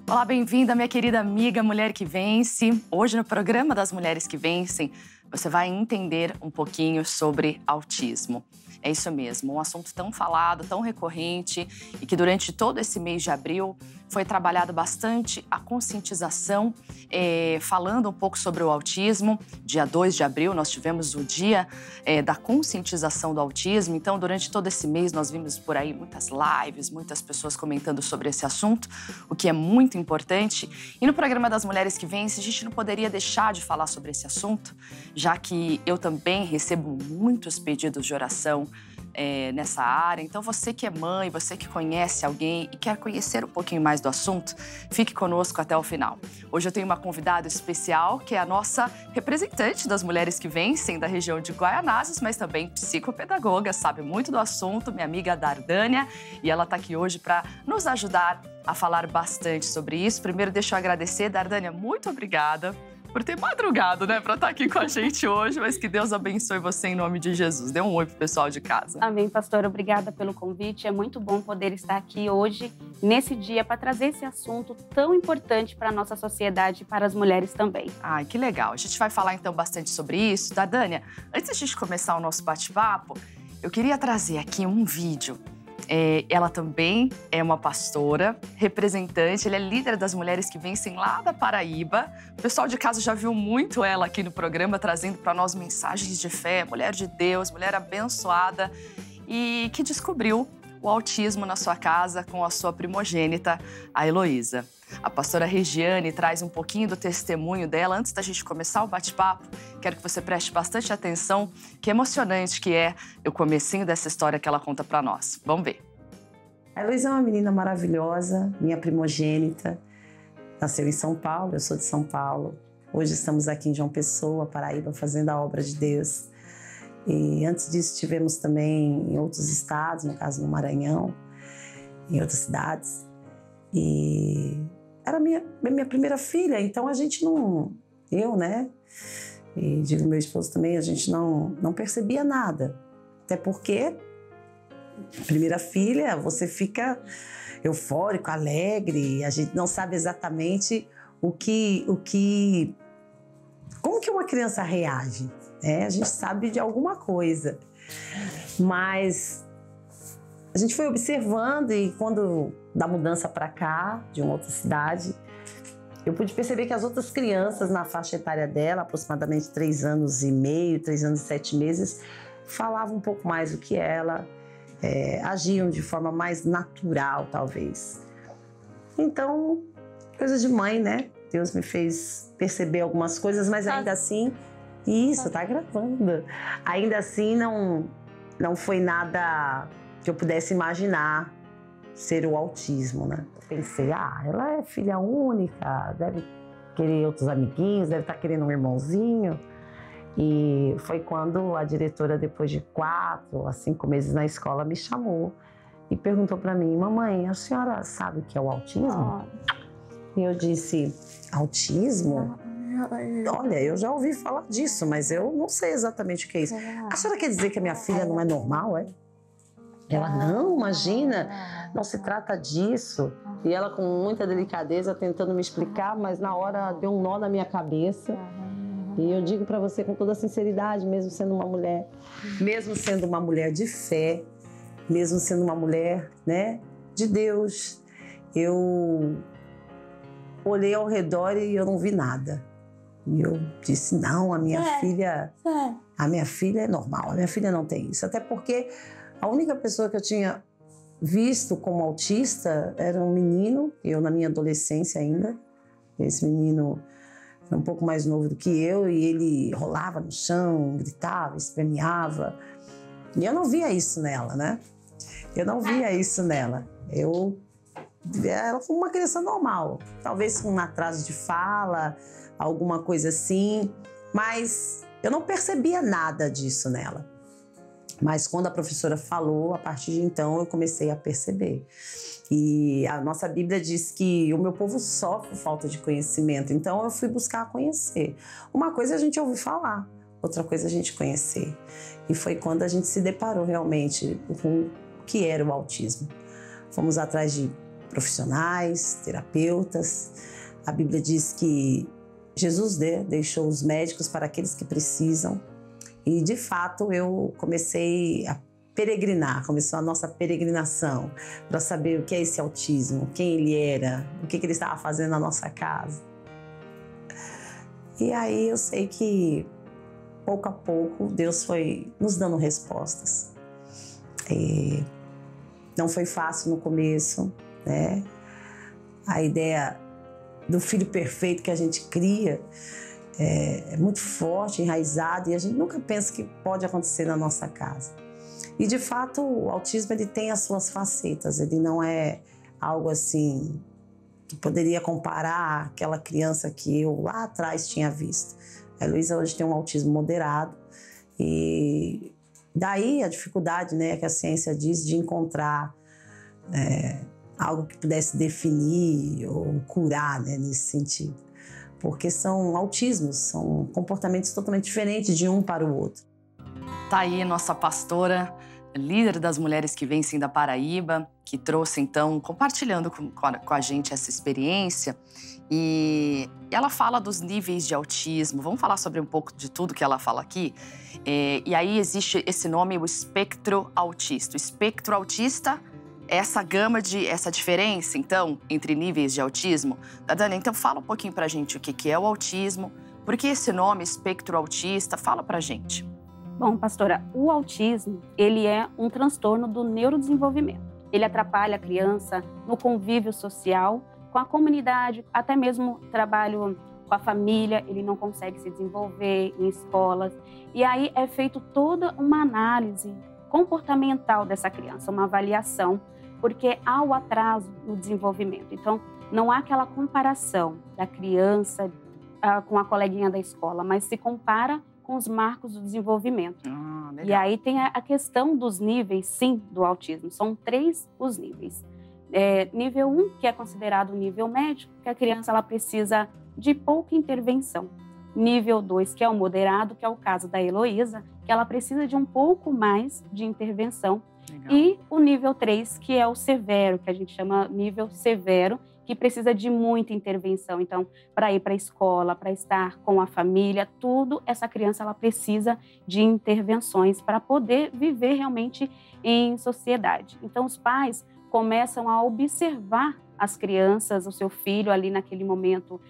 Olá, bem-vinda, minha querida amiga Mulher que Vence. Hoje, no programa das Mulheres que Vencem, você vai entender um pouquinho sobre autismo. É isso mesmo, um assunto tão falado, tão recorrente e que durante todo esse mês de abril foi trabalhado bastante a conscientização, falando um pouco sobre o autismo. Dia 2 de abril nós tivemos o dia da conscientização do autismo, então durante todo esse mês nós vimos por aí muitas lives, muitas pessoas comentando sobre esse assunto, o que é muito importante. E no programa das Mulheres que Vencem, a gente não poderia deixar de falar sobre esse assunto, já que eu também recebo muitos pedidos de oração nessa área. Então, você que é mãe, você que conhece alguém e quer conhecer um pouquinho mais do assunto, fique conosco até o final. Hoje eu tenho uma convidada especial, que é a nossa representante das Mulheres que Vencem, da região de Guaianazes, mas também psicopedagoga, sabe muito do assunto, minha amiga Dardânia, e ela está aqui hoje para nos ajudar a falar bastante sobre isso. Primeiro, deixa eu agradecer, Dardânia, muito obrigada por ter madrugado, né, para estar aqui com a gente hoje, mas que Deus abençoe você em nome de Jesus. Dê um oi pro pessoal de casa. Amém, pastora. Obrigada pelo convite. É muito bom poder estar aqui hoje, nesse dia, para trazer esse assunto tão importante para a nossa sociedade e para as mulheres também. Ai, que legal. A gente vai falar, então, bastante sobre isso. Dardânia, antes de a gente começar o nosso bate-papo, eu queria trazer aqui um vídeo. Ela também é uma pastora, representante, ela é líder das Mulheres que Vencem lá da Paraíba. O pessoal de casa já viu muito ela aqui no programa, trazendo para nós mensagens de fé, mulher de Deus, mulher abençoada e que descobriu o autismo na sua casa com a sua primogênita, a Heloísa. A pastora Regiane traz um pouquinho do testemunho dela. Antes da gente começar o bate-papo, quero que você preste bastante atenção, que emocionante que é o comecinho dessa história que ela conta para nós. Vamos ver. A Heloísa é uma menina maravilhosa, minha primogênita. Nasceu em São Paulo, eu sou de São Paulo. Hoje estamos aqui em João Pessoa, Paraíba, fazendo a obra de Deus. E antes disso estivemos também em outros estados, no caso no Maranhão, em outras cidades. E era minha primeira filha, então a gente não... Eu, né? E digo meu esposo também, a gente não percebia nada. Até porque, primeira filha, você fica eufórico, alegre, a gente não sabe exatamente como que uma criança reage. A gente sabe de alguma coisa, mas a gente foi observando e quando da mudança para cá, de uma outra cidade, eu pude perceber que as outras crianças na faixa etária dela, aproximadamente 3 anos e meio, 3 anos e 7 meses, falavam um pouco mais do que ela, agiam de forma mais natural, talvez. Então, coisa de mãe, né? Deus me fez perceber algumas coisas, mas ainda assim... Isso, tá gravando. Ainda assim, não foi nada que eu pudesse imaginar ser o autismo, né? Eu pensei, ela é filha única, deve querer outros amiguinhos, deve estar querendo um irmãozinho. E foi quando a diretora, depois de 4 a 5 meses na escola, me chamou e perguntou para mim, mamãe, a senhora sabe o que é o autismo? E eu disse, autismo? Olha, eu já ouvi falar disso, mas eu não sei exatamente o que é isso. A senhora quer dizer que a minha filha não é normal, é? Ela, não, imagina, não se trata disso. E ela com muita delicadeza tentando me explicar, mas na hora deu um nó na minha cabeça. E eu digo para você com toda sinceridade, mesmo sendo uma mulher de fé, mesmo sendo uma mulher, né, de Deus, eu olhei ao redor e eu não vi nada. E eu disse, não, a minha filha é normal, a minha filha não tem isso. Até porque a única pessoa que eu tinha visto como autista era um menino, eu na minha adolescência ainda. Esse menino era um pouco mais novo do que eu e ele rolava no chão, gritava, esperneava. E eu não via isso nela, né? Eu não via isso nela. Ela foi uma criança normal, talvez com um atraso de fala, alguma coisa assim, mas eu não percebia nada disso nela. Mas quando a professora falou, a partir de então eu comecei a perceber. E a nossa Bíblia diz que o meu povo sofre falta de conhecimento, então eu fui buscar conhecer. Uma coisa é a gente ouvir falar, outra coisa é a gente conhecer. E foi quando a gente se deparou realmente com o que era o autismo. Fomos atrás de profissionais, terapeutas. A Bíblia diz que Jesus deixou os médicos para aqueles que precisam. E, de fato, eu comecei a peregrinar, começou a nossa peregrinação para saber o que é esse autismo, quem ele era, o que ele estava fazendo na nossa casa. E aí eu sei que, pouco a pouco, Deus foi nos dando respostas. E não foi fácil no começo, né? A ideia do filho perfeito que a gente cria é muito forte, enraizado, e a gente nunca pensa que pode acontecer na nossa casa. E, de fato, o autismo ele tem as suas facetas, ele não é algo assim que poderia comparar aquela criança que eu lá atrás tinha visto. A Heloísa hoje tem um autismo moderado e daí a dificuldade, né, que a ciência diz de encontrar algo que pudesse definir ou curar, né, nesse sentido. Porque são autismos, são comportamentos totalmente diferentes de um para o outro. Tá aí nossa pastora, líder das Mulheres que Vencem da Paraíba, que trouxe, então, compartilhando com a gente essa experiência. E ela fala dos níveis de autismo. Vamos falar sobre um pouco de tudo que ela fala aqui? E aí existe esse nome, o espectro autista. O espectro autista é essa gama essa diferença, então, entre níveis de autismo. Dani, então fala um pouquinho pra gente o que é o autismo, por que esse nome, espectro autista? Fala pra gente. Bom, pastora, o autismo, ele é um transtorno do neurodesenvolvimento. Ele atrapalha a criança no convívio social, com a comunidade, até mesmo trabalho com a família, ele não consegue se desenvolver em escolas. E aí é feito toda uma análise comportamental dessa criança, uma avaliação, porque há o atraso no desenvolvimento. Então, não há aquela comparação da criança com a coleguinha da escola, mas se compara com os marcos do desenvolvimento. E aí tem a questão dos níveis, sim, do autismo. São 3 os níveis. Nível 1, que é considerado nível médio, que a criança ela precisa de pouca intervenção. Nível 2, que é o moderado, que é o caso da Heloísa, que ela precisa de um pouco mais de intervenção. Legal. E o nível 3, que é o severo, que a gente chama nível severo, que precisa de muita intervenção. Então, para ir para a escola, para estar com a família, tudo, essa criança ela precisa de intervenções para poder viver realmente em sociedade. Então, os pais começam a observar as crianças, o seu filho ali naquele momento,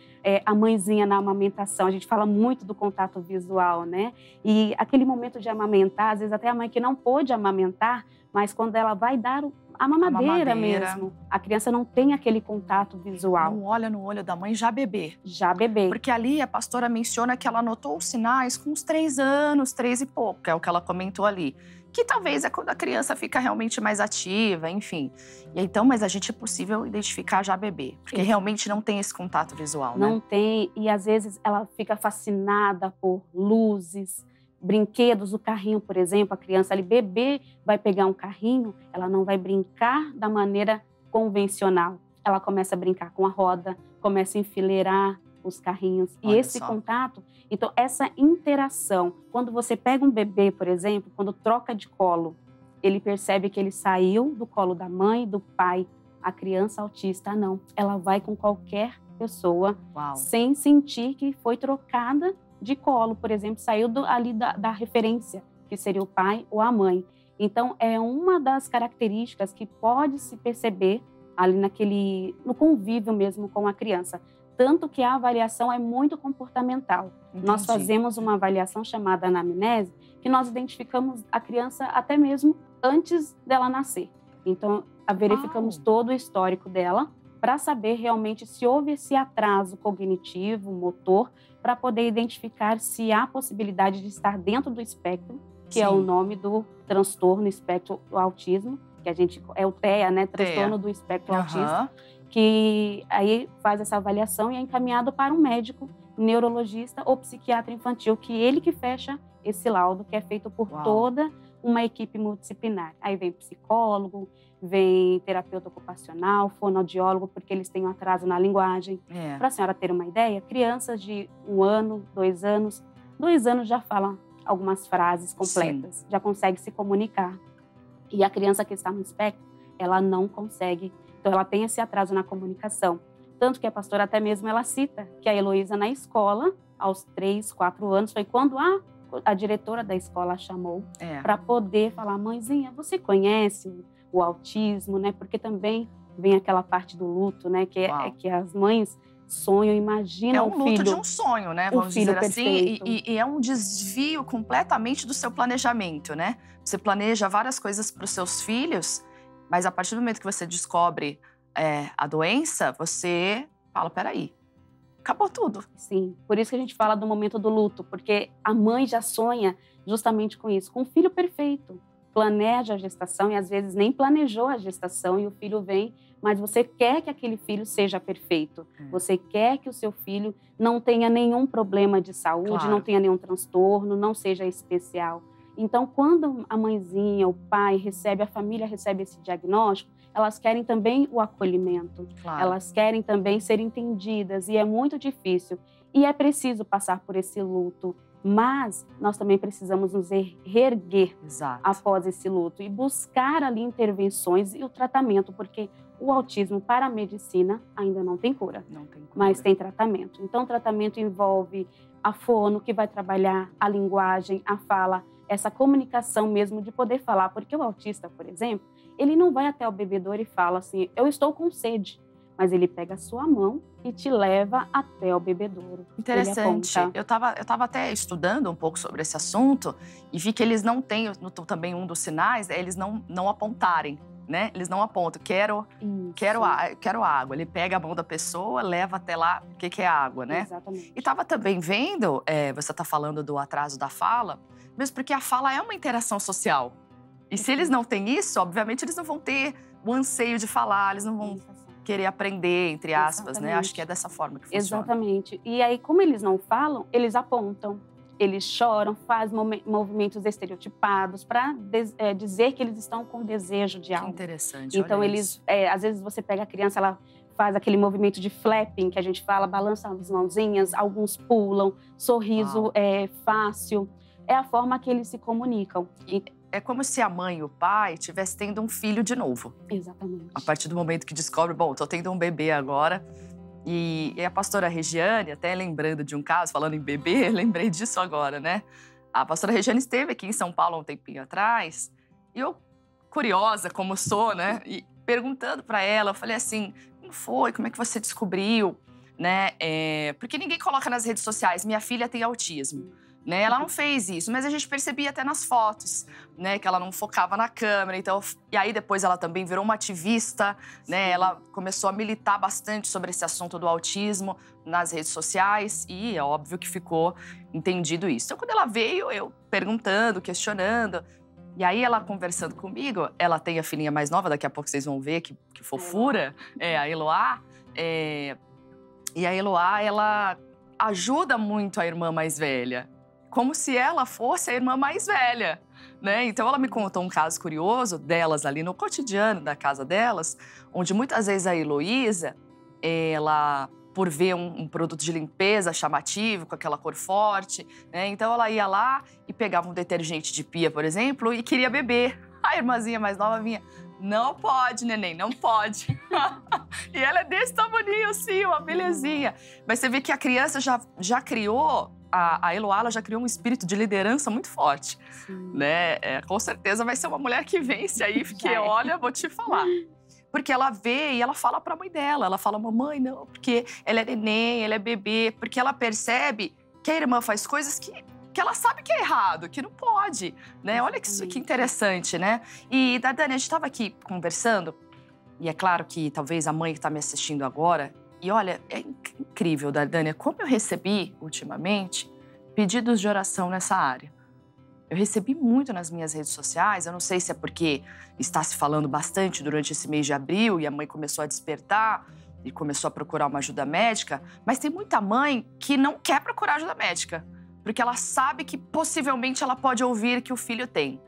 a mãezinha na amamentação. A gente fala muito do contato visual, né? E aquele momento de amamentar, às vezes até a mãe que não pôde amamentar, mas quando ela vai dar a mamadeira mesmo, a criança não tem aquele contato visual. Não olha no olho da mãe, já bebê. Já bebê. Porque ali a pastora menciona que ela notou os sinais com uns 3 anos, 3 e pouco, que é o que ela comentou ali. Que talvez é quando a criança fica realmente mais ativa, enfim. E então, mas a gente é possível identificar já bebê, porque realmente não tem esse contato visual, né? Não tem, e às vezes ela fica fascinada por luzes, brinquedos, o carrinho, por exemplo, a criança ali, bebê, vai pegar um carrinho, ela não vai brincar da maneira convencional. Ela começa a brincar com a roda, começa a enfileirar os carrinhos. E esse contato, então essa interação, quando você pega um bebê, por exemplo, quando troca de colo, ele percebe que ele saiu do colo da mãe, do pai. A criança autista, não. Ela vai com qualquer pessoa, sem sentir que foi trocada de colo, por exemplo, saiu ali da referência, que seria o pai ou a mãe. Então, é uma das características que pode se perceber ali no convívio mesmo com a criança. Tanto que a avaliação é muito comportamental. Entendi. Nós fazemos uma avaliação chamada anamnese, que nós identificamos a criança até mesmo antes dela nascer. Então, verificamos todo o histórico dela para saber realmente se houve esse atraso cognitivo, motor, para poder identificar se há possibilidade de estar dentro do espectro, que é o nome do transtorno espectro do autismo, que a gente é o TEA, né? Transtorno do espectro autista, que aí faz essa avaliação e é encaminhado para um médico neurologista ou psiquiatra infantil, que ele que fecha esse laudo, que é feito por toda uma equipe multidisciplinar. Aí vem psicólogo, vem terapeuta ocupacional, fonoaudiólogo, porque eles têm um atraso na linguagem. Para a senhora ter uma ideia, crianças de 1 ano, 2 anos, 2 anos já falam algumas frases completas, já consegue se comunicar. E a criança que está no espectro, ela não consegue Então, ela tem esse atraso na comunicação. Tanto que a pastora até mesmo ela cita que a Heloísa na escola, aos 3, 4 anos, foi quando a diretora da escola a chamou para poder falar: mãezinha, você conhece o autismo, né? Porque também vem aquela parte do luto, né? Que é que as mães sonham, imaginam o filho. É um luto de um sonho, né? Vamos dizer assim. E é um desvio completamente do seu planejamento, né? Você planeja várias coisas para os seus filhos, mas a partir do momento que você descobre a doença, você fala: peraí, acabou tudo. Sim, por isso que a gente fala do momento do luto, porque a mãe já sonha justamente com isso, com um filho perfeito. Planeja a gestação e às vezes nem planejou a gestação e o filho vem, mas você quer que aquele filho seja perfeito. Você quer que o seu filho não tenha nenhum problema de saúde, não tenha nenhum transtorno, não seja especial. Então, quando a mãezinha, o pai a família recebe esse diagnóstico, elas querem também o acolhimento. Elas querem também ser entendidas e é muito difícil. E é preciso passar por esse luto. Mas nós também precisamos nos reerguer após esse luto e buscar ali intervenções e o tratamento, porque o autismo para a medicina ainda não tem cura, mas tem tratamento. Então, o tratamento envolve a fono, que vai trabalhar a linguagem, a fala, essa comunicação mesmo de poder falar, porque o autista, por exemplo, ele não vai até o bebedouro e fala assim: eu estou com sede. Mas ele pega a sua mão e te leva até o bebedouro. Interessante. Eu tava até estudando um pouco sobre esse assunto e vi que eles não têm, também um dos sinais é eles não apontarem, né? Eles não apontam, quero água. Ele pega a mão da pessoa, leva até lá, o que é água, né? Exatamente. E tava também vendo, você tá falando do atraso da fala, mesmo porque a fala é uma interação social. E se eles não têm isso, obviamente eles não vão ter o anseio de falar, eles não vão querer aprender, entre aspas, né? Acho que é dessa forma que funciona. Exatamente. E aí, como eles não falam, eles apontam, eles choram, fazem movimentos estereotipados para dizer que eles estão com desejo de algo. Que interessante. Então, eles, às vezes você pega a criança, ela faz aquele movimento de flapping, que a gente fala, balança as mãozinhas, alguns pulam, sorriso fácil. É a forma que eles se comunicam. É como se a mãe e o pai estivessem tendo um filho de novo. Exatamente. A partir do momento que descobre, bom, tô tendo um bebê agora. E a pastora Regiane, até lembrando de um caso, falando em bebê, lembrei disso agora, né? A pastora Regiane esteve aqui em São Paulo há um tempinho atrás. E eu, curiosa como sou, né? E perguntando para ela, eu falei assim: como foi? Como é que você descobriu? Né? Porque ninguém coloca nas redes sociais: minha filha tem autismo. Né? Ela não fez isso, mas a gente percebia até nas fotos, né? Que ela não focava na câmera. Então, e aí depois ela também virou uma ativista, né? Ela começou a militar bastante sobre esse assunto do autismo nas redes sociais e é óbvio que ficou entendido isso. Então, quando ela veio, eu perguntando, questionando, e aí ela conversando comigo, ela tem a filhinha mais nova, daqui a pouco vocês vão ver que fofura, a Eloá. E a Eloá, ela ajuda muito a irmã mais velha, como se ela fosse a irmã mais velha, né? Então, ela me contou um caso curioso delas ali no cotidiano da casa delas, onde muitas vezes a Heloísa, ela, por ver um produto de limpeza chamativo, com aquela cor forte, né? Então, ela ia lá e pegava um detergente de pia, por exemplo, e queria beber. A irmãzinha mais nova vinha: não pode, neném, não pode. E ela é desse tamanho, assim, uma belezinha. Mas você vê que a criança já criou, a Eloá, ela já criou um espírito de liderança muito forte. Né? Com certeza vai ser uma mulher que vence aí, porque olha, vou te falar. Porque ela vê e ela fala pra mãe dela, ela fala: mamãe, não, porque ela é neném, ela é bebê, porque ela percebe que a irmã faz coisas que ela sabe que é errado, que não pode, né? Olha que interessante, né? E, Dardane, a gente estava aqui conversando, e é claro que talvez a mãe que está me assistindo agora, e olha, é incrível, Dardane, como eu recebi, ultimamente, pedidos de oração nessa área. Eu recebi muito nas minhas redes sociais, eu não sei se é porque está se falando bastante durante esse mês de abril e a mãe começou a despertar e começou a procurar uma ajuda médica, mas tem muita mãe que não quer procurar ajuda médica, porque ela sabe que possivelmente ela pode ouvir que o filho tem.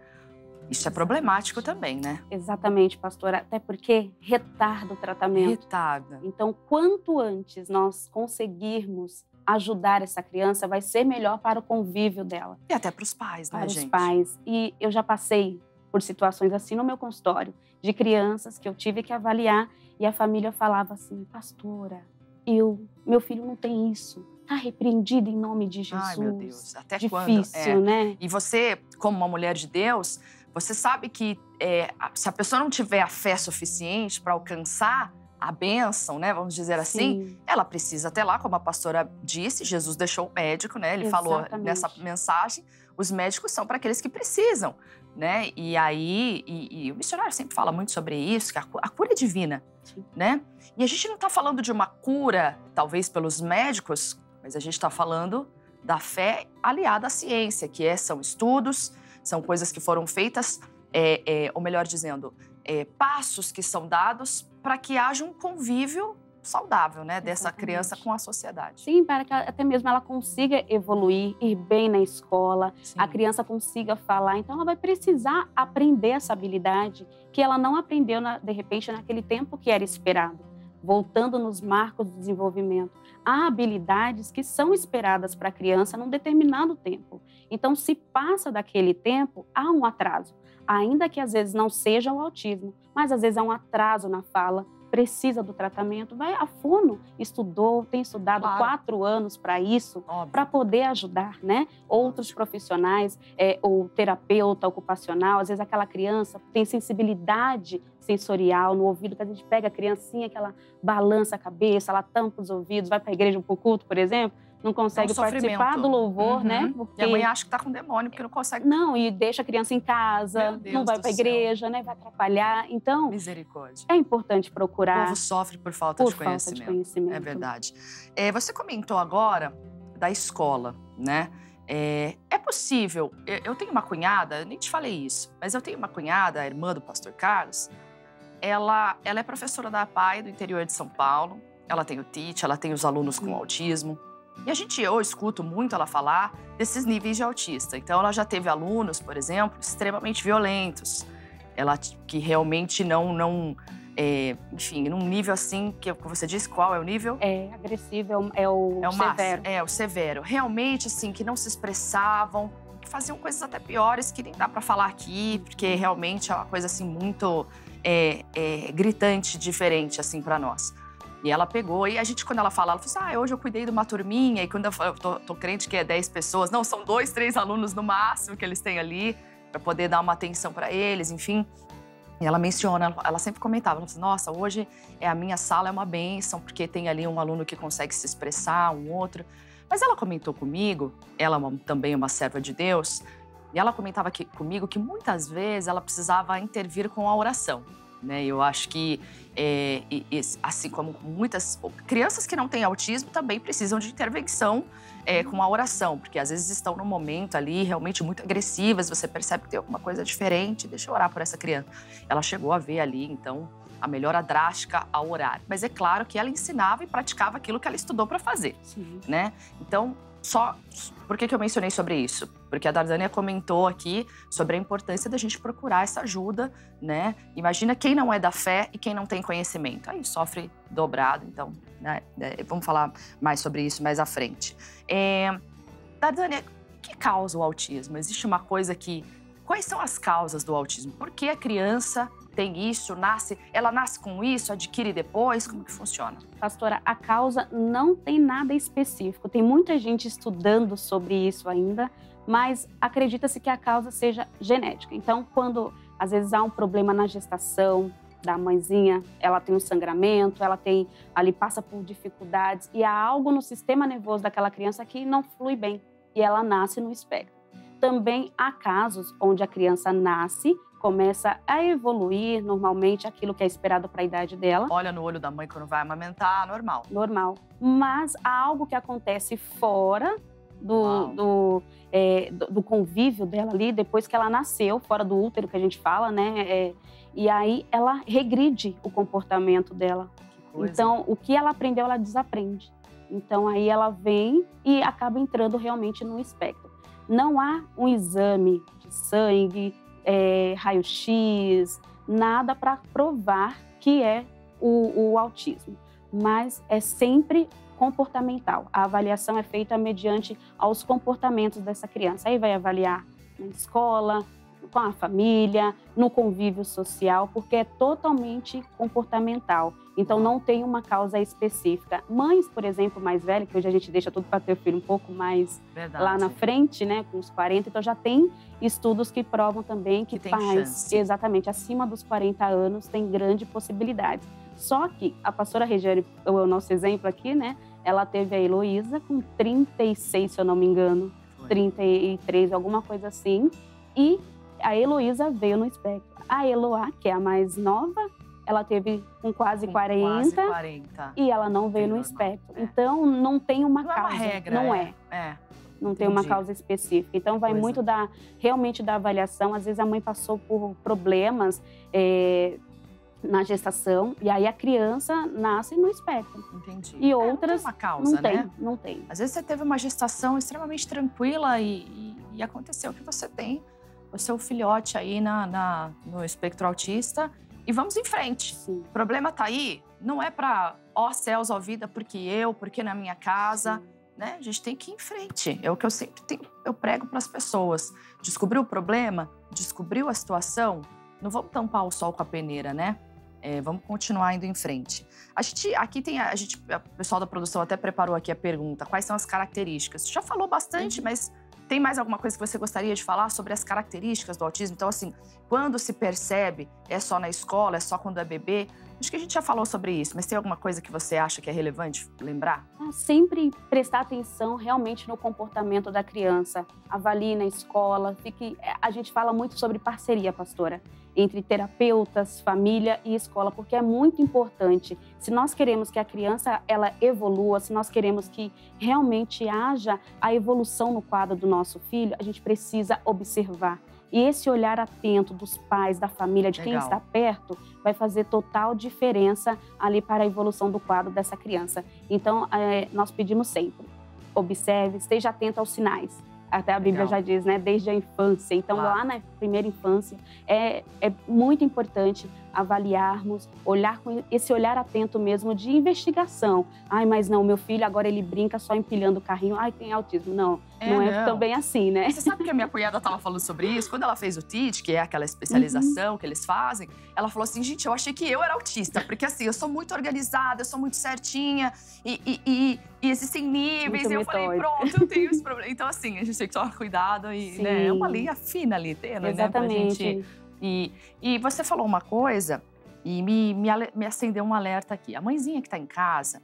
Isso é problemático também, né? Exatamente, pastora. Até porque retarda o tratamento. Retarda. Então, quanto antes nós conseguirmos ajudar essa criança, vai ser melhor para o convívio dela. E até para os pais, né, gente? Para os pais. E eu já passei por situações assim no meu consultório, de crianças que eu tive que avaliar e a família falava assim, pastora, meu filho não tem isso, está repreendido em nome de Jesus. Ai, meu Deus, até difícil, quando? né? E você, como uma mulher de Deus, você sabe que se a pessoa não tiver a fé suficiente para alcançar a bênção, né, vamos dizer assim, ela precisa até lá, como a pastora disse, Jesus deixou o médico, né, ele falou nessa mensagem, os médicos são para aqueles que precisam, né, e aí, e o missionário sempre fala muito sobre isso, que a cura é divina, né, e a gente não está falando de uma cura, talvez pelos médicos, mas a gente está falando da fé aliada à ciência, que são estudos, são coisas que foram feitas, ou melhor dizendo, passos que são dados para que haja um convívio saudável, né, dessa criança com a sociedade. Sim, para que até mesmo ela consiga evoluir, ir bem na escola, a criança consiga falar. Então, ela vai precisar aprender essa habilidade que ela não aprendeu, de repente, naquele tempo que era esperado. Voltando nos marcos do desenvolvimento, há habilidades que são esperadas para a criança num determinado tempo. Então, se passa daquele tempo, há um atraso. Ainda que às vezes não seja o autismo, mas às vezes há um atraso na fala, precisa do tratamento, vai a fundo, tem estudado 4 anos para isso, para poder ajudar, né? Outros profissionais, ou terapeuta ocupacional, às vezes aquela criança tem sensibilidade sensorial no ouvido, que a gente pega a criancinha, que ela balança a cabeça, ela tampa os ouvidos, vai para a igreja para o culto, por exemplo, não consegue participar do louvor, né? Porque... E a mãe acha que está com demônio, porque não consegue... Não, e deixa a criança em casa, não vai para a igreja, né? Vai atrapalhar. Então, misericórdia. É importante procurar... O povo sofre por falta de conhecimento. É verdade. Você comentou agora da escola, né? É possível... Eu tenho uma cunhada, eu nem te falei isso, mas eu tenho uma cunhada, a irmã do pastor Carlos, ela é professora da APAE do interior de São Paulo, ela tem o TIT, ela tem os alunos com autismo. E eu escuto muito ela falar desses níveis de autista. Então, ela já teve alunos, por exemplo, extremamente violentos. Que realmente enfim, num nível assim, que você disse, qual é o nível? Agressivo, é o severo. O severo. Realmente, assim, que não se expressavam, que faziam coisas até piores que nem dá pra falar aqui, porque realmente é uma coisa, assim, muito gritante, diferente, assim, pra nós. E ela pegou, e a gente, quando ela fala, ela falou assim, hoje eu cuidei de uma turminha, e quando eu tô crente que é 10 pessoas, não, são 2, 3 alunos no máximo que eles têm ali, para poder dar uma atenção para eles, enfim. E ela menciona, ela sempre comentava, ela falou, nossa, hoje a minha sala é uma bênção, porque tem ali um aluno que consegue se expressar, um outro. Mas ela comentou comigo, ela também é uma serva de Deus, e ela comentava comigo que muitas vezes ela precisava intervir com a oração. Né? Eu acho que, assim como muitas crianças que não têm autismo também precisam de intervenção com a oração, porque às vezes estão num momento ali realmente muito agressivas, você percebe que tem alguma coisa diferente, deixa eu orar por essa criança. Ela chegou a ver ali, então, a melhora drástica ao orar. Mas é claro que ela ensinava e praticava aquilo que ela estudou para fazer, né? Então, por que eu mencionei sobre isso? Porque a Dardânia comentou aqui sobre a importância da gente procurar essa ajuda, né? Imagina quem não é da fé e quem não tem conhecimento. Aí sofre dobrado, então, né? Vamos falar mais sobre isso mais à frente. Dardânia, o que causa o autismo? Existe uma coisa que... Quais são as causas do autismo? Por que a criança tem isso, ela nasce com isso, adquire depois? Como que funciona? Pastora, a causa não tem nada específico. Tem muita gente estudando sobre isso ainda, mas acredita-se que a causa seja genética. Então, quando às vezes há um problema na gestação da mãezinha, ela tem um sangramento, ali passa por dificuldades e há algo no sistema nervoso daquela criança que não flui bem e ela nasce no espectro. Também há casos onde a criança nasce, começa a evoluir normalmente aquilo que é esperado para a idade dela. Olha no olho da mãe quando vai amamentar, normal. Normal. Mas há algo que acontece fora do convívio dela ali, depois que ela nasceu, fora do útero que a gente fala, né? E aí ela regride o comportamento dela. Então, o que ela aprendeu, ela desaprende. Então, aí ela vem e acaba entrando realmente no espectro. Não há um exame de sangue, raio-x, nada para provar que é o autismo. Mas é sempre comportamental. A avaliação é feita mediante aos comportamentos dessa criança. Aí vai avaliar na escola, com a família, no convívio social, porque é totalmente comportamental. Então, não tem uma causa específica. Mães, por exemplo, mais velhas, que hoje a gente deixa tudo para ter filho um pouco mais lá na frente, né, com os 40, então já tem estudos que provam também que tem pais, chance. exatamente, acima dos 40 anos, tem grande possibilidade. Só que a pastora Regiane, o nosso exemplo aqui, né, ela teve a Heloísa com 36, se eu não me engano, 33, alguma coisa assim, e a Heloísa veio no espectro. A Eloá, que é a mais nova, ela teve com quase 40 e ela não veio no espectro. Então, não tem uma causa. Não é uma regra. Não é. Não tem uma causa específica. Então, vai muito realmente da avaliação. Às vezes, a mãe passou por problemas na gestação e aí a criança nasce no espectro. Entendi. E outras, não tem uma causa, né? Não tem. Às vezes, você teve uma gestação extremamente tranquila e aconteceu que você tem o seu filhote aí no espectro autista. E vamos em frente. Sim. O problema tá aí, não é para céus, ó vida, porque na minha casa, né? A gente tem que ir em frente. É o que eu sempre eu prego para as pessoas. Descobriu o problema, descobriu a situação, não vamos tampar o sol com a peneira, né? Vamos continuar indo em frente. O pessoal da produção até preparou aqui a pergunta, quais são as características? Você já falou bastante, mas tem mais alguma coisa que você gostaria de falar sobre as características do autismo? Então, assim, quando se percebe, é só na escola, é só quando é bebê? Acho que a gente já falou sobre isso, mas tem alguma coisa que você acha que é relevante lembrar? Sempre prestar atenção realmente no comportamento da criança. Avalie na escola. A gente fala muito sobre parceria, pastora, entre terapeutas, família e escola, porque é muito importante. Se nós queremos que a criança ela evolua, se nós queremos que realmente haja a evolução no quadro do nosso filho, a gente precisa observar. E esse olhar atento dos pais, da família, de quem está perto, vai fazer total diferença ali para a evolução do quadro dessa criança. Então, nós pedimos sempre, observe, esteja atento aos sinais. Até a Bíblia já diz, né? Desde a infância. Então, lá na primeira infância, é muito importante avaliarmos, olhar com esse olhar atento mesmo de investigação. Ai, mas não, meu filho agora ele brinca só empilhando o carrinho. Ai, tem autismo. Não é também assim, né? Você sabe que a minha cunhada estava falando sobre isso? Quando ela fez o TEACH, que é aquela especialização que eles fazem, ela falou assim, gente, eu achei que eu era autista. Porque assim, eu sou muito organizada, eu sou muito certinha e existem níveis. Muito e eu falei, pronto, eu tenho esse problema. Então assim, a gente tem que tomar cuidado e né, é uma linha fina ali, tênue, né? Pra gente... E você falou uma coisa e me acendeu um alerta aqui. A mãezinha que está em casa,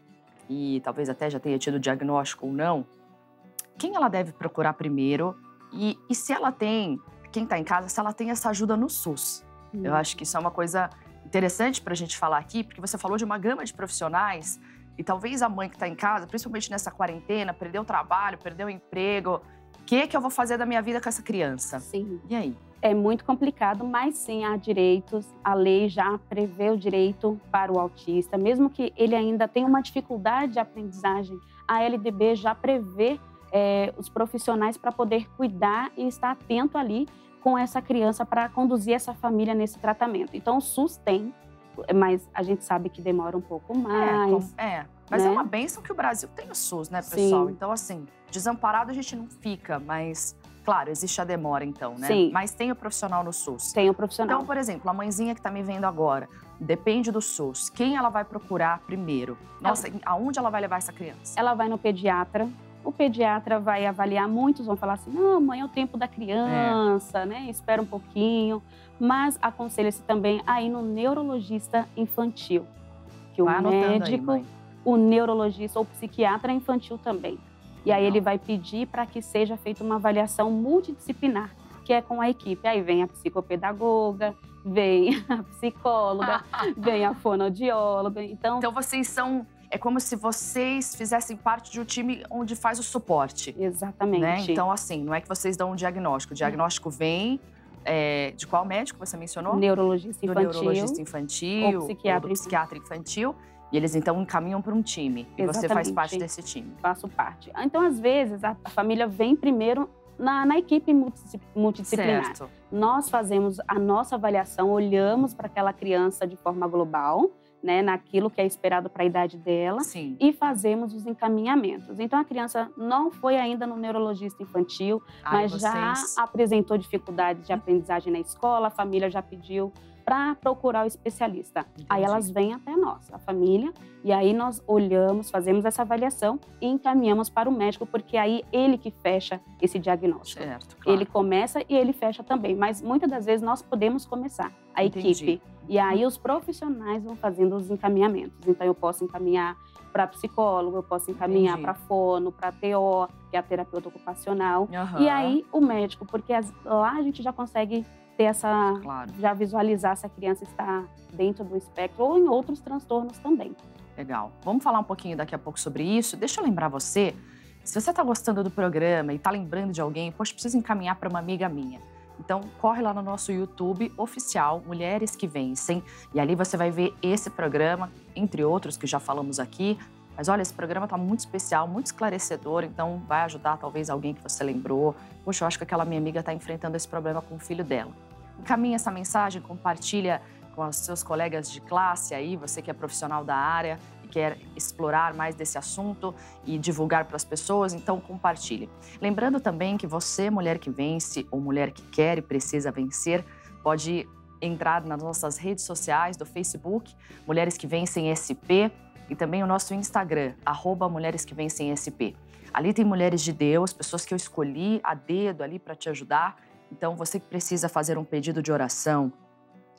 e talvez até já tenha tido diagnóstico ou não, quem ela deve procurar primeiro? E se ela tem, quem está em casa, se ela tem essa ajuda no SUS? Eu acho que isso é uma coisa interessante para a gente falar aqui, porque você falou de uma gama de profissionais e talvez a mãe que está em casa, principalmente nessa quarentena, perdeu o trabalho, perdeu o emprego. O que eu vou fazer da minha vida com essa criança? Sim. E aí? É muito complicado, mas sim, há direitos. A lei já prevê o direito para o autista. Mesmo que ele ainda tenha uma dificuldade de aprendizagem, a LDB já prevê os profissionais para poder cuidar e estar atento ali com essa criança para conduzir essa família nesse tratamento. Então, o SUS tem, mas a gente sabe que demora um pouco mais. Mas né? é uma bênção que o Brasil tem o SUS, né, pessoal? Sim. Então, assim, desamparado a gente não fica, mas... Claro, existe a demora, então, né? Sim. Mas tem o profissional no SUS. Tem o profissional. Então, por exemplo, a mãezinha que está me vendo agora, depende do SUS. Quem ela vai procurar primeiro? Nossa, aonde ela vai levar essa criança? Ela vai no pediatra. O pediatra vai avaliar, muitos vão falar assim, não, mãe, é o tempo da criança, né? Espera um pouquinho. Mas aconselha-se também a ir no neurologista infantil. Que o médico, o neurologista ou psiquiatra infantil também. E aí ele vai pedir para que seja feita uma avaliação multidisciplinar, que é com a equipe. Aí vem a psicopedagoga, vem a psicóloga, vem a fonoaudióloga. Então vocês são... É como se vocês fizessem parte de um time onde faz o suporte. Exatamente. Né? Então, assim, não é que vocês dão um diagnóstico. O diagnóstico vem... de qual médico você mencionou? Neurologista infantil. Do neurologista infantil. Ou psiquiatra, do psiquiatra infantil. E eles, então, encaminham para um time. E você faz parte desse time. Faço parte. Então, às vezes, a família vem primeiro na equipe multidisciplinar. Certo. Nós fazemos a nossa avaliação, olhamos para aquela criança de forma global, né, naquilo que é esperado para a idade dela. Sim. E fazemos os encaminhamentos. Então, a criança não foi ainda no neurologista infantil, mas já apresentou dificuldades de aprendizagem na escola, a família já pediu para procurar o especialista. Entendi. Aí elas vêm até nós, a família, e aí nós olhamos, fazemos essa avaliação e encaminhamos para o médico, porque aí ele que fecha esse diagnóstico. Certo, claro. Ele começa e ele fecha também, mas muitas das vezes nós podemos começar, a Entendi. equipe. E aí os profissionais vão fazendo os encaminhamentos. Então eu posso encaminhar para psicólogo, eu posso encaminhar para fono, para TO, que é a terapeuta ocupacional. E aí o médico, porque lá a gente já consegue ter essa, já visualizar se a criança está dentro do espectro ou em outros transtornos também. Legal. Vamos falar um pouquinho daqui a pouco sobre isso. Deixa eu lembrar você, se você está gostando do programa e está lembrando de alguém, poxa, precisa encaminhar para uma amiga minha. Então, corre lá no nosso YouTube oficial, Mulheres que Vencem, e ali você vai ver esse programa, entre outros que já falamos aqui. Mas olha, esse programa está muito especial, muito esclarecedor, então vai ajudar talvez alguém que você lembrou. Poxa, eu acho que aquela minha amiga está enfrentando esse problema com o filho dela. Encaminha essa mensagem, compartilha com os seus colegas de classe aí, você que é profissional da área e quer explorar mais desse assunto e divulgar para as pessoas, então compartilhe. Lembrando também que você, mulher que vence ou mulher que quer e precisa vencer, pode entrar nas nossas redes sociais do Facebook, Mulheres que Vencem SP, e também o nosso Instagram, @MulheresQueVencemSP. Ali tem mulheres de Deus, pessoas que eu escolhi a dedo ali para te ajudar. Então, você que precisa fazer um pedido de oração,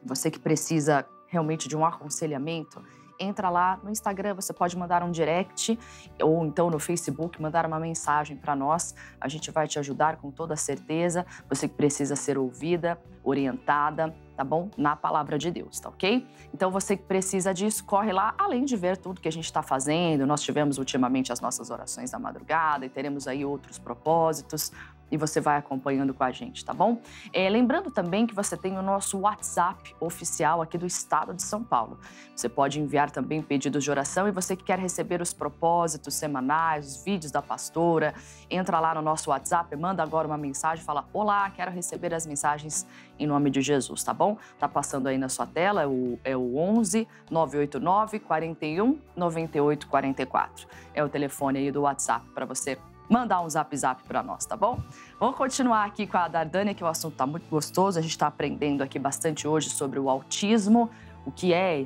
você que precisa realmente de um aconselhamento, entra lá no Instagram, você pode mandar um direct ou então no Facebook, mandar uma mensagem para nós. A gente vai te ajudar com toda certeza. Você que precisa ser ouvida, orientada, tá bom? Na palavra de Deus, tá ok? Então você que precisa disso, corre lá, além de ver tudo que a gente está fazendo. Nós tivemos ultimamente as nossas orações da madrugada e teremos aí outros propósitos. E você vai acompanhando com a gente, tá bom? Lembrando também que você tem o nosso WhatsApp oficial aqui do estado de São Paulo. Você pode enviar também pedidos de oração e você que quer receber os propósitos semanais, os vídeos da pastora, entra lá no nosso WhatsApp, manda agora uma mensagem, fala: olá, quero receber as mensagens em nome de Jesus, tá bom? Tá passando aí na sua tela, é o 11 989 41 98 44. É o telefone aí do WhatsApp para você mandar um zap para nós, tá bom? Vamos continuar aqui com a Dardânia, que o assunto tá muito gostoso. A gente está aprendendo aqui bastante hoje sobre o autismo, o que é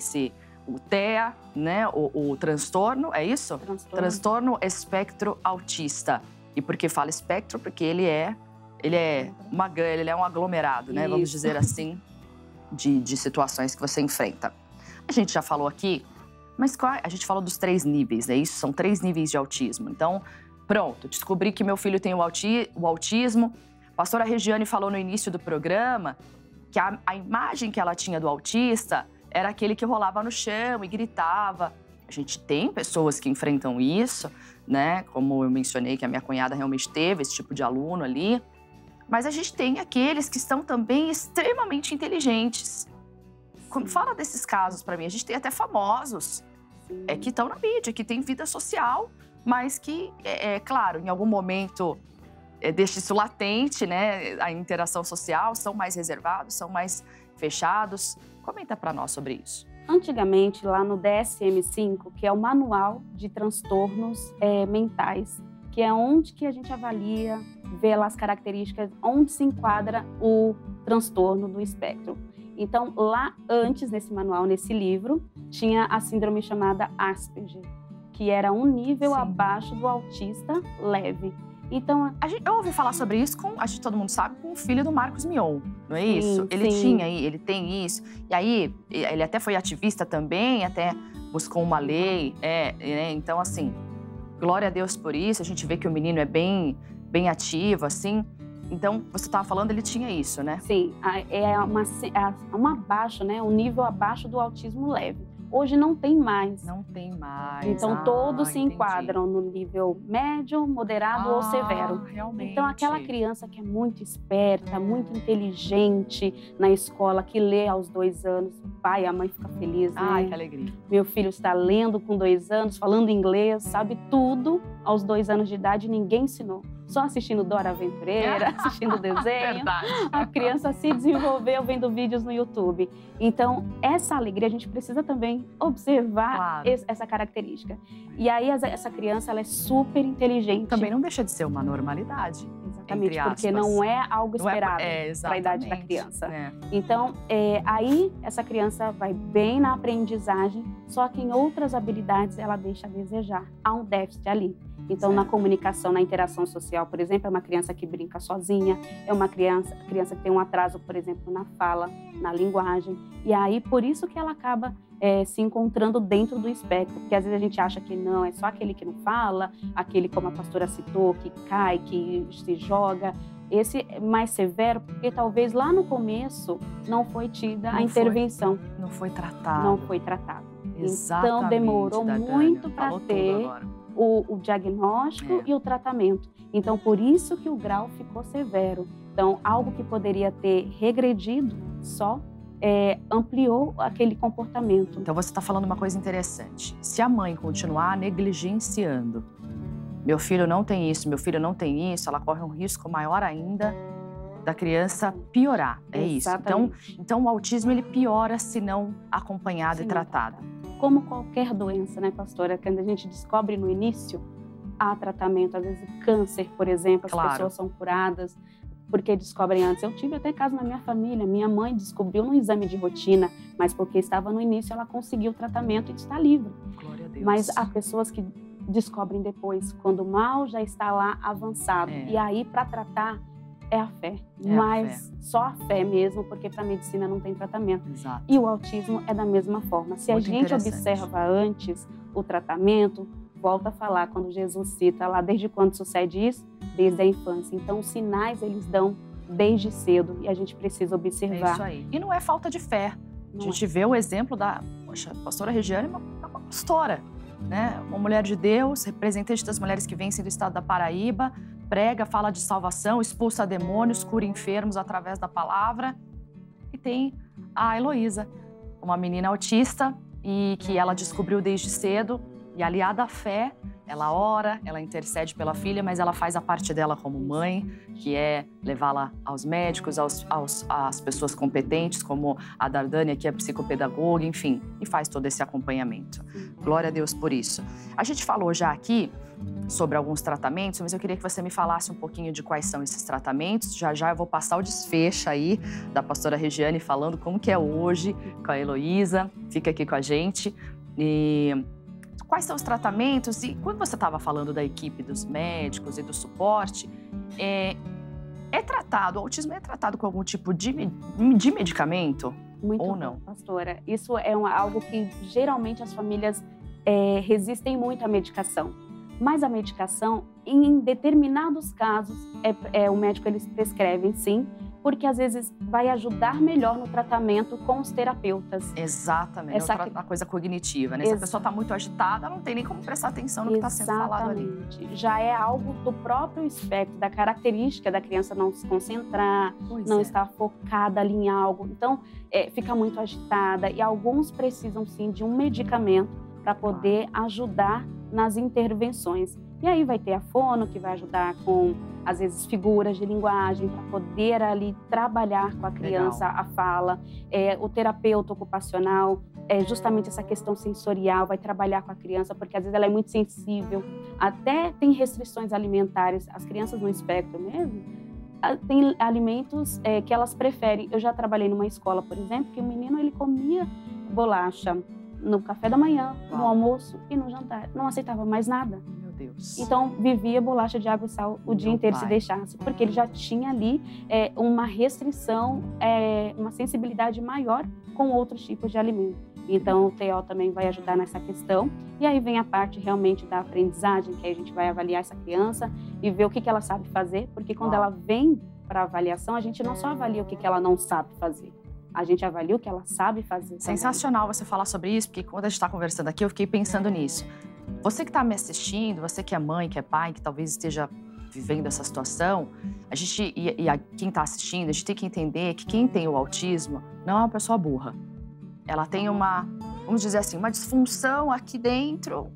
o TEA, né? O transtorno, é isso? Transtorno espectro autista. E por que fala espectro? Porque ele é um aglomerado, né? Isso. Vamos dizer assim, de situações que você enfrenta. A gente já falou aqui, mas a gente falou dos 3 níveis, né? Isso são 3 níveis de autismo. Então, pronto, descobri que meu filho tem o autismo. A pastora Regiane falou no início do programa que a imagem que ela tinha do autista era aquele que rolava no chão e gritava. A gente tem pessoas que enfrentam isso, né? Como eu mencionei que a minha cunhada realmente teve esse tipo de aluno ali. Mas a gente tem aqueles que estão também extremamente inteligentes. Fala desses casos para mim. A gente tem até famosos que estão na mídia, que têm vida social, mas que, claro, em algum momento deixa isso latente, né? A interação social, são mais reservados, são mais fechados. Comenta para nós sobre isso. Antigamente, lá no DSM-5, que é o Manual de Transtornos Mentais, que é onde que a gente avalia, vê lá as características, onde se enquadra o transtorno do espectro. Então, lá antes, nesse manual, nesse livro, tinha a síndrome chamada Asperger, que era um nível abaixo do autista leve. Então, eu ouvi falar sobre isso todo mundo sabe, com o filho do Marcos Mion, não é isso? Ele tem isso. E aí, ele até foi ativista também, até buscou uma lei. Então, assim, glória a Deus por isso. A gente vê que o menino é bem ativo, assim. Então, você estava falando, ele tinha isso, né? Sim, uma abaixo, né? Um nível abaixo do autismo leve. Hoje não tem mais. Não tem mais. Então, todos se enquadram no nível médio, moderado ou severo. Realmente. Então, aquela criança que é muito esperta, muito inteligente na escola, que lê aos 2 anos, o pai e a mãe ficam felizes, né? Ai, que alegria. Meu filho está lendo com 2 anos, falando inglês, sabe tudo aos 2 anos de idade, ninguém ensinou. só assistindo Dora Aventureira, assistindo desenho. Verdade. A criança se desenvolveu vendo vídeos no YouTube. Então, essa alegria, a gente precisa também observar Claro. essa característica. E aí, essa criança, ela é super inteligente. Também não deixa de ser uma normalidade. Exatamente, entre porque aspas. não é algo Não é- esperado é, para a idade da exatamente, criança. né? Então, aí essa criança vai bem na aprendizagem, só que em outras habilidades ela deixa a desejar. Há um déficit ali. Então, na comunicação, na interação social, por exemplo, é uma criança que brinca sozinha, é uma criança que tem um atraso, por exemplo, na fala, na linguagem. E aí, por isso que ela acaba se encontrando dentro do espectro, porque às vezes a gente acha que não, é só aquele que não fala, aquele, como a pastora citou, que cai, que se joga. Esse é mais severo, porque talvez lá no começo não foi tida a intervenção. Não foi tratado. Não foi tratado. Exatamente, Então, demorou Dardânia. muito para Falou tudo ter agora. o diagnóstico e o tratamento. Então, por isso que o grau ficou severo. Então, algo que poderia ter regredido só ampliou aquele comportamento. Então, você está falando uma coisa interessante. Se a mãe continuar negligenciando, meu filho não tem isso, meu filho não tem isso, ela corre um risco maior ainda da criança piorar. É isso. Então, o autismo ele piora se não acompanhado e tratado. Como qualquer doença, né, pastora? Quando a gente descobre no início, há tratamento. Às vezes, o câncer, por exemplo, as pessoas são curadas porque descobrem antes. Eu tive até caso na minha família. Minha mãe descobriu no exame de rotina, mas porque estava no início, ela conseguiu o tratamento e está livre. Glória a Deus. Mas há pessoas que descobrem depois, quando o mal já está lá avançado. E aí, para tratar, é a fé. Mas só a fé mesmo, porque para a medicina não tem tratamento. Exato. E o autismo é da mesma forma. Se a gente observa antes o tratamento, volta a falar, quando Jesus cita lá, desde quando sucede isso? Desde a infância. Então, os sinais eles dão desde cedo e a gente precisa observar. É isso aí. E não é falta de fé. A gente vê o exemplo da pastora Regiane, uma pastora, né? Uma mulher de Deus, representante das mulheres que vencem do estado da Paraíba, prega, fala de salvação, expulsa demônios, cura enfermos através da palavra. E tem a Heloísa, uma menina autista e que ela descobriu desde cedo. E aliada à fé, ela ora, ela intercede pela filha, mas ela faz a parte dela como mãe, que é levá-la aos médicos, às pessoas competentes, como a Dardânia, que é psicopedagoga, enfim, e faz todo esse acompanhamento. Glória a Deus por isso. A gente falou já aqui sobre alguns tratamentos, mas eu queria que você me falasse um pouquinho de quais são esses tratamentos. Já já eu vou passar o desfecho aí da pastora Regiane falando como que é hoje com a Heloísa. Fica aqui com a gente. E quais são os tratamentos? E quando você estava falando da equipe dos médicos e do suporte, o autismo é tratado com algum tipo de medicamento? Muito ou bom, não? pastora. Isso é algo que geralmente as famílias resistem muito à medicação. Mas a medicação, em determinados casos, o médico eles prescrevem sim, porque às vezes vai ajudar melhor no tratamento com os terapeutas. Exatamente, a coisa cognitiva, né? Se a pessoa está muito agitada, não tem nem como prestar atenção no que está sendo falado ali. Exatamente. Já é algo do próprio espectro, da característica da criança não se concentrar, não estar focada ali em algo. Então, fica muito agitada e alguns precisam sim de um medicamento para poder ajudar nas intervenções. E aí vai ter a fono, que vai ajudar com, às vezes, figuras de linguagem, para poder ali trabalhar com a criança a fala. O terapeuta ocupacional, justamente essa questão sensorial, vai trabalhar com a criança, porque às vezes ela é muito sensível. Até tem restrições alimentares. As crianças no espectro mesmo, tem alimentos que elas preferem. Eu já trabalhei numa escola, por exemplo, que o menino ele comia bolacha no café da manhã, no almoço e no jantar. Não aceitava mais nada. Meu Deus. Então, vivia bolacha de água e sal o dia inteiro se deixasse, porque ele já tinha ali uma restrição, uma sensibilidade maior com outros tipos de alimento. Então, o TO também vai ajudar nessa questão. E aí vem a parte realmente da aprendizagem, que aí a gente vai avaliar essa criança e ver o que ela sabe fazer, porque quando ela vem para avaliação, a gente não só avalia o que ela não sabe fazer. A gente avalia o que ela sabe fazer. Sensacional você falar sobre isso, porque quando a gente está conversando aqui, eu fiquei pensando nisso. Você que está me assistindo, você que é mãe, que é pai, que talvez esteja vivendo essa situação, a gente, quem está assistindo, a gente tem que entender que quem tem o autismo não é uma pessoa burra. Ela tem uma, vamos dizer assim, uma disfunção aqui dentro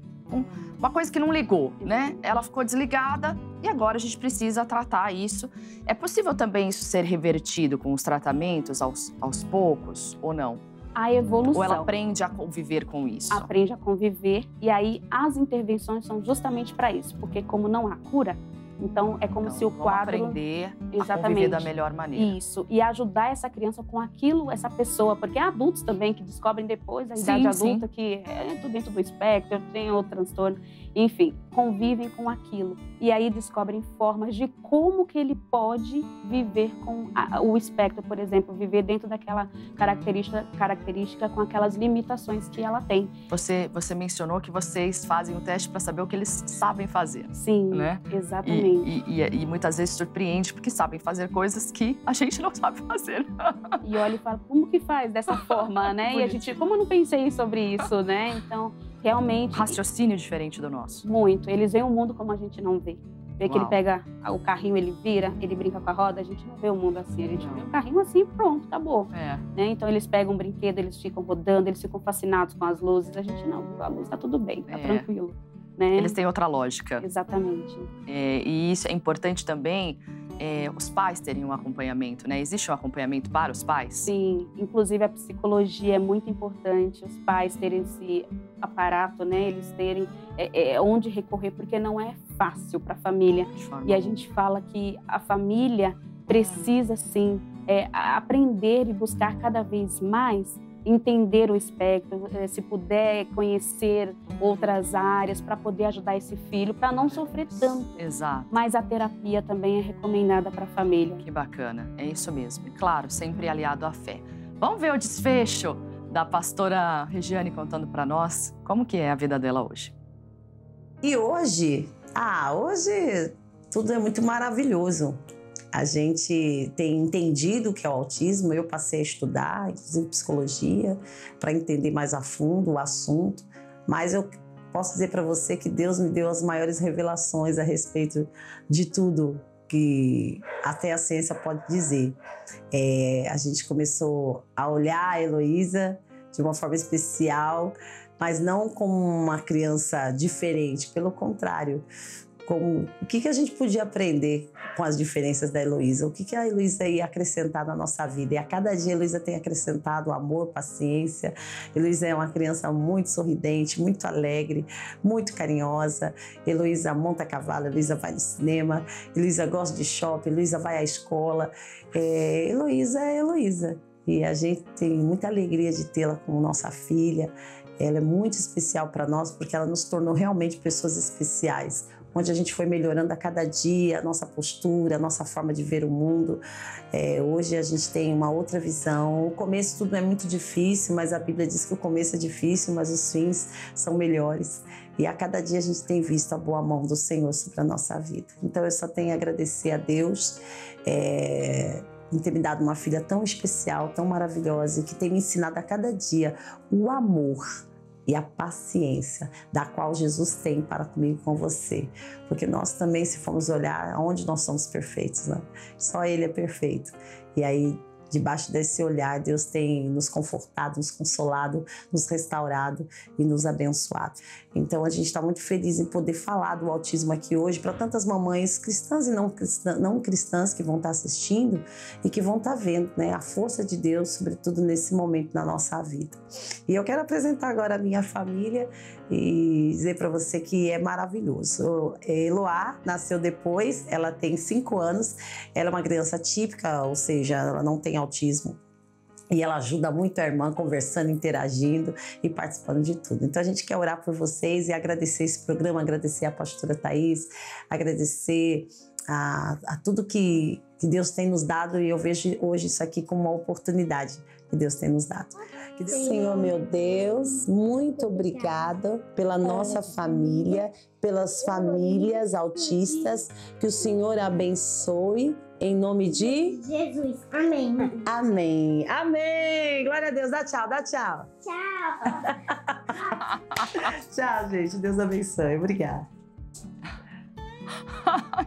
uma coisa que não ligou, né? Ela ficou desligada e agora a gente precisa tratar isso. É possível também isso ser revertido com os tratamentos aos poucos ou não? A evolução. Ou ela aprende a conviver com isso? Aprende a conviver e aí as intervenções são justamente para isso, porque como não há cura, então é como se o quadro aprender a conviver da melhor maneira. Isso, e ajudar essa criança com aquilo, essa pessoa, porque há adultos também que descobrem depois da idade adulta que é tudo dentro do espectro, tem outro transtorno, enfim, convivem com aquilo e aí descobrem formas de como que ele pode viver com o espectro, por exemplo, viver dentro daquela característica com aquelas limitações que ela tem. Você mencionou que vocês fazem o teste para saber o que eles sabem fazer. Sim, né? Exatamente. E muitas vezes surpreende porque sabem fazer coisas que a gente não sabe fazer. E olha e fala, como que faz dessa forma, né? E a gente, como eu não pensei sobre isso, né? Então, realmente... Raciocínio diferente do nosso. Muito. Eles veem o mundo como a gente não vê. Vê que ele pega o carrinho, ele vira, ele brinca com a roda, a gente não vê o mundo assim. A gente vê o carrinho assim, pronto, acabou. Né? Então, eles pegam um brinquedo, eles ficam rodando, eles ficam fascinados com as luzes. A gente não, a luz tá tudo bem, tá tranquilo. Né? Eles têm outra lógica. Exatamente. E isso é importante também, os pais terem um acompanhamento, né? Existe um acompanhamento para os pais? Sim, inclusive a psicologia é muito importante, os pais terem esse aparato, né? Eles terem onde recorrer, porque não é fácil para a família. E a gente fala que a família precisa, sim, aprender e buscar cada vez mais entender o espectro, se puder conhecer outras áreas para poder ajudar esse filho, para não sofrer tanto. Exato. Mas a terapia também é recomendada para a família. Que bacana, é isso mesmo. E claro, sempre aliado à fé. Vamos ver o desfecho da pastora Regiane contando para nós como que é a vida dela hoje. E hoje tudo é muito maravilhoso. A gente tem entendido o que é o autismo, eu passei a estudar, inclusive psicologia, para entender mais a fundo o assunto, mas eu posso dizer para você que Deus me deu as maiores revelações a respeito de tudo que até a ciência pode dizer. A gente começou a olhar a Heloísa de uma forma especial, mas não como uma criança diferente, pelo contrário, o que a gente podia aprender com as diferenças da Heloísa, o que a Heloísa ia acrescentar na nossa vida. E a cada dia a Heloísa tem acrescentado amor, paciência. Heloísa é uma criança muito sorridente, muito alegre, muito carinhosa. Heloísa monta cavalo, Heloísa vai no cinema, Heloísa gosta de shopping, Heloísa vai à escola. Heloísa é Heloísa. E a gente tem muita alegria de tê-la como nossa filha. Ela é muito especial para nós porque ela nos tornou realmente pessoas especiais, onde a gente foi melhorando a cada dia a nossa postura, a nossa forma de ver o mundo. Hoje a gente tem uma outra visão. O começo tudo é muito difícil, mas a Bíblia diz que o começo é difícil, mas os fins são melhores. E a cada dia a gente tem visto a boa mão do Senhor sobre a nossa vida. Então eu só tenho a agradecer a Deus em ter me dado uma filha tão especial, tão maravilhosa e que tem me ensinado a cada dia o amor e a paciência da qual Jesus tem para comigo e com você. Porque nós também, se formos olhar onde nós somos perfeitos, né? Só Ele é perfeito. E aí, debaixo desse olhar, Deus tem nos confortado, nos consolado, nos restaurado e nos abençoado. Então, a gente está muito feliz em poder falar do autismo aqui hoje para tantas mamães cristãs e não cristãs que vão estar assistindo e que vão estar vendo, né, a força de Deus, sobretudo nesse momento na nossa vida. E eu quero apresentar agora a minha família e dizer para você que é maravilhoso. Eloá nasceu depois, ela tem 5 anos, ela é uma criança típica, ou seja, ela não tem autismo. E ela ajuda muito a irmã, conversando, interagindo e participando de tudo. Então a gente quer orar por vocês e agradecer esse programa, agradecer a pastora Thaís, agradecer a tudo que Deus tem nos dado, e eu vejo hoje isso aqui como uma oportunidade que Deus tem nos dado. Senhor, meu Deus, muito obrigada pela nossa família, pelas famílias autistas, que o Senhor abençoe, em nome de Jesus. Amém. Amém. Amém. Glória a Deus. Dá tchau, dá tchau. Tchau. Tchau, gente. Deus abençoe. Obrigada.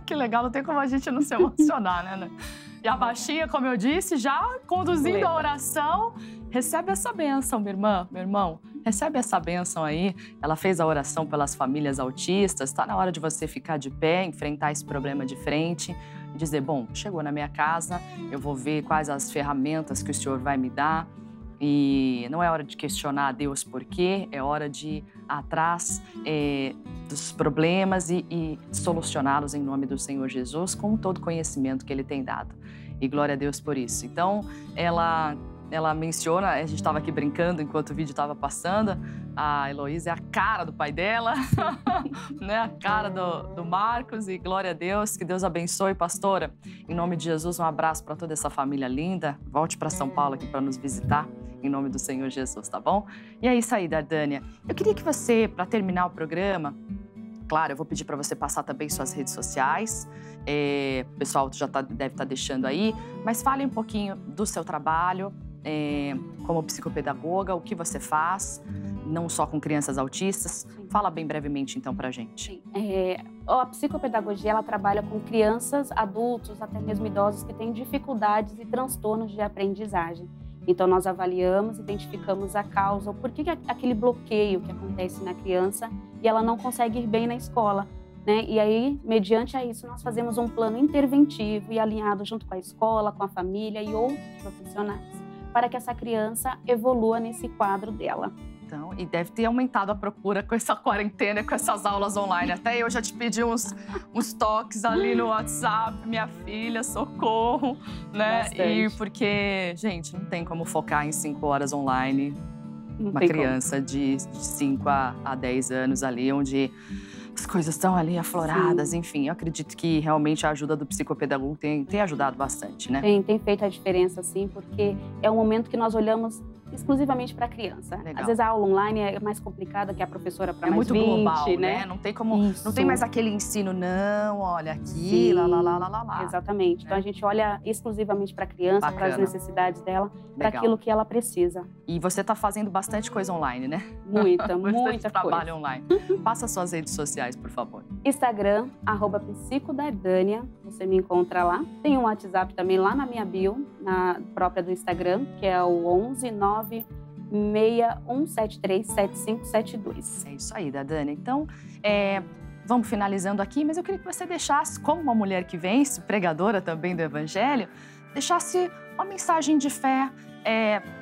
Que legal, não tem como a gente não se emocionar, né? E a baixinha, como eu disse, já conduzindo a oração. Recebe essa bênção, minha irmã, meu irmão. Recebe essa bênção aí. Ela fez a oração pelas famílias autistas. Está na hora de você ficar de pé, enfrentar esse problema de frente e dizer, bom, chegou na minha casa, eu vou ver quais as ferramentas que o Senhor vai me dar. E não é hora de questionar a Deus por quê, é hora de ir atrás dos problemas e solucioná-los em nome do Senhor Jesus com todo o conhecimento que Ele tem dado. E glória a Deus por isso. Então, ela menciona, a gente estava aqui brincando enquanto o vídeo estava passando, a Heloísa é a cara do pai dela, né? A cara do Marcos, e glória a Deus, que Deus abençoe, pastora. Em nome de Jesus, um abraço para toda essa família linda. Volte para São Paulo aqui para nos visitar, em nome do Senhor Jesus, tá bom? E é isso aí, Dardânia. Eu queria que você, para terminar o programa, claro, eu vou pedir para você passar também suas redes sociais. O pessoal já deve estar deixando aí, mas fale um pouquinho do seu trabalho como psicopedagoga, o que você faz, não só com crianças autistas. Sim. Fala bem brevemente, então, para a gente. A psicopedagogia, ela trabalha com crianças, adultos, até mesmo idosos que têm dificuldades e transtornos de aprendizagem. Então, nós avaliamos, identificamos a causa, o porquê que aquele bloqueio que acontece na criança e ela não consegue ir bem na escola, né? E aí, mediante a isso, nós fazemos um plano interventivo e alinhado junto com a escola, com a família e outros profissionais, para que essa criança evolua nesse quadro dela. Então, e deve ter aumentado a procura com essa quarentena, com essas aulas online. Até eu já te pedi uns toques ali no WhatsApp, minha filha, socorro, né? Bastante. E porque, gente, não tem como focar em 5 horas online Não uma tem criança de 5 a 10 anos ali, onde as coisas estão ali afloradas. Sim. Enfim, eu acredito que realmente a ajuda do psicopedagogo tem ajudado bastante, né? Tem feito a diferença, sim, porque é um momento que nós olhamos exclusivamente para a criança. Legal. Às vezes a aula online é mais complicada que a professora para É mais muito 20, global, né? Não tem como, não tem Isso. mais aquele ensino, não, olha aqui, Sim. lá. Exatamente. Então a gente olha exclusivamente para a criança, para as Bacana. necessidades dela, para Legal. aquilo que ela precisa. E você está fazendo bastante coisa online, né? Muita, Bastante muita trabalho coisa. online. Passa suas redes sociais, por favor. Instagram, @psicodardânia, você me encontra lá. Tem um WhatsApp também lá na minha bio, na própria do Instagram, que é o 11 96173 7572. É isso aí, Dardânia. Então, vamos finalizando aqui, mas eu queria que você deixasse, como uma mulher que vence, pregadora também do Evangelho, deixasse uma mensagem de fé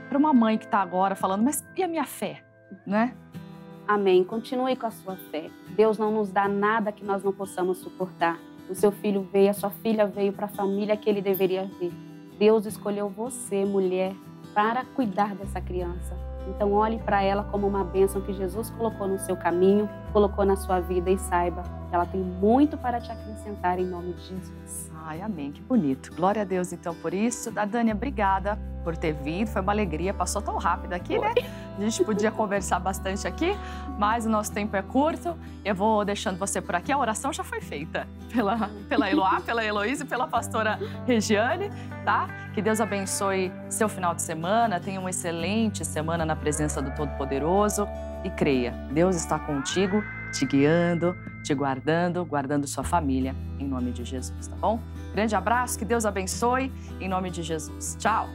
para uma mãe que está agora falando, mas e a minha fé, né? Amém. Continue com a sua fé. Deus não nos dá nada que nós não possamos suportar. O seu filho veio, a sua filha veio para a família que ele deveria vir. Deus escolheu você, mulher, para cuidar dessa criança. Então, olhe para ela como uma bênção que Jesus colocou no seu caminho, colocou na sua vida, e saiba que ela tem muito para te acrescentar em nome de Jesus. Ai, amém, que bonito. Glória a Deus, então, por isso. Dardânia, obrigada por ter vindo. Foi uma alegria, passou tão rápido aqui, né? A gente podia conversar bastante aqui, mas o nosso tempo é curto. Eu vou deixando você por aqui. A oração já foi feita pela Eloá, pela Heloísa e pela pastora Regiane, tá? Que Deus abençoe seu final de semana. Tenha uma excelente semana na presença do Todo-Poderoso. E creia, Deus está contigo, te guiando, te guardando, guardando sua família, em nome de Jesus, tá bom? Grande abraço, que Deus abençoe, em nome de Jesus. Tchau!